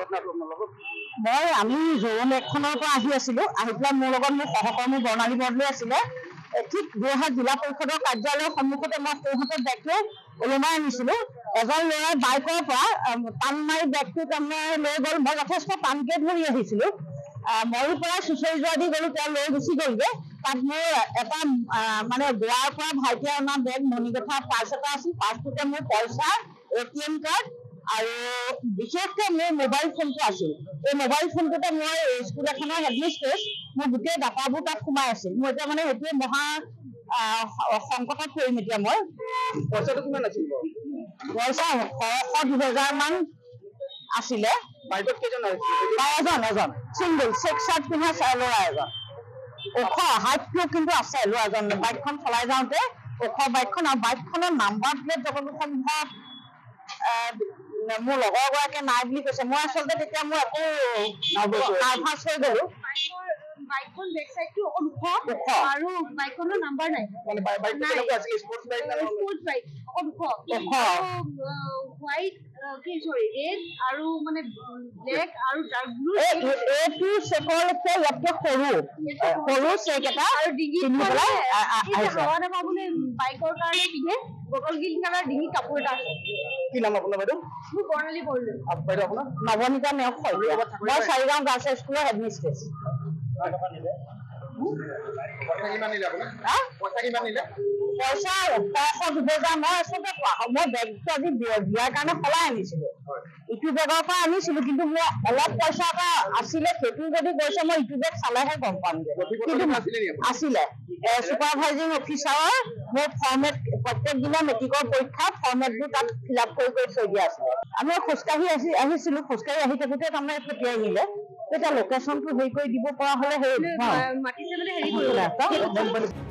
মই আমি জোৰণ এখনৰ পৰা আহি আছিলো আহি পেলাই মোৰ লগত মোৰ সহকৰ্মী বৰ্ণালী বৰদলৈ আছিলে ঠিক যোৰহাট জিলা পৰিষদৰ কাৰ্যালয়ৰ সন্মুখতে মই সিহঁতৰ বেগটো ওলমাই আনিছিলো এজন ল'ৰাই বাইকৰ পৰা টান মাৰি বেগটো তাৰমানে লৈ গ'ল মই যথেষ্ট টানকে ধৰি আহিছিলো ময়ো পৰা চুঁচৰি যোৱা দি গ'লো তেওঁ লৈ গুচি গ'লগে তাত মোৰ এটা মানে গোৱাৰ পৰা ভাইটিয়ে অনা বেগ মণিকোঠা পাৰ্চ এটা আছিল পাৰ্চটোতে মোৰ পইচা ATM কাৰ্ড আৰু বিশেষকৈ মোৰ মোবাইল ফোনটো আছিল এই মোবাইল ফোনটোতে মই স্কুল এখনৰ হেডমিষ্ট্ৰেছ মোৰ গোটেই ডাটাবোৰ তাত সোমাই আছিল মোৰ এতিয়া মানে সেইটোৱে মহা সংকটত পৰিম এতিয়া মই পইচাটো কিমান আছিল পইচা 100-2000 মান আছিলে বাইকত কেইজন আহিছিল এজন চিংগল চেক চাৰ্ট পিন্ধা ল'ৰা এজন ওখ হাইটটো কিন্তু আছে ল'ৰাজন বাইকখন চলাই যাওঁতে ওখ বাইকখন আৰু বাইকখনৰ নাম্বাৰ প্লেট যতটো সম্ভৱ মোৰ লগৰ গৰাকীয়ে নাই বুলি কৈছে মই আচলতে তেতিয়া মই একো নাৰ্ভাছ হৈ গ'লো বাইকখন বেক সাইডটো ওখ আৰু বাইকখনৰ নাম্বাৰ নাই মানে বাইকটো কেনেকুৱা আছিল স্পৰ্টছ বাইক না স্পৰ্টছ বাইক ওখ হোৱাইট কি সৰি ৰেড আৰু মানে ব্লেক আৰু ডাৰ্ক ব্লু এইটো চেকৰলৈকে ইয়াতকে সৰু চেক এটা আৰু ডিঙি হাৱা নাপাবলৈ বাইকৰ কাৰণে পিন্ধে বটল গ্ৰীণ কালাৰ ডিঙি কাপোৰ এটা আছে কি নাম আপোনাৰ বাইদেউ মোৰ বৰ্ণালী বৰদলৈ বাইদেউ আপোনাৰ নৱনীতা নেওগ শইকীয়া মই চাৰিগাঁও গাৰ্লছ স্কুলৰ হেডমিষ্ট্ৰেছ পইচা কিমান নিলে আপোনাৰ পইচা কিমান নিলে পইচা 100-2000 মই আচলতে মই বেগটো আজি বিয়াৰ কাৰণে সলাই আনিছিলো ইটো বেগৰ পৰা আনিছিলো কিন্তু মোৰ অলপ পইচা এটা আছিলে সেইটো যদি গৈছে মই ইটো বেগ চালেহে গম পামগে কিন্তু আছিলে ছুপাৰভাইজিং অফিচাৰৰ মোৰ ফৰ্মেট প্ৰত্যেক দিনা মেট্ৰিকৰ পৰীক্ষাত ফৰ্মেটবোৰ তাত ফিল আপ কৰি থৈ দিয়া আছিলে আমি খোজকাঢ়ি আহিছিলো খোজকাঢ়ি আহি থাকোঁতে তাৰমানে পঠিয়াই নিলে এতিয়া লোকেশ্যনটো হেৰি কৰি দিব পৰা হ'লে সেই মাতিছে মানে হেৰি কৰিব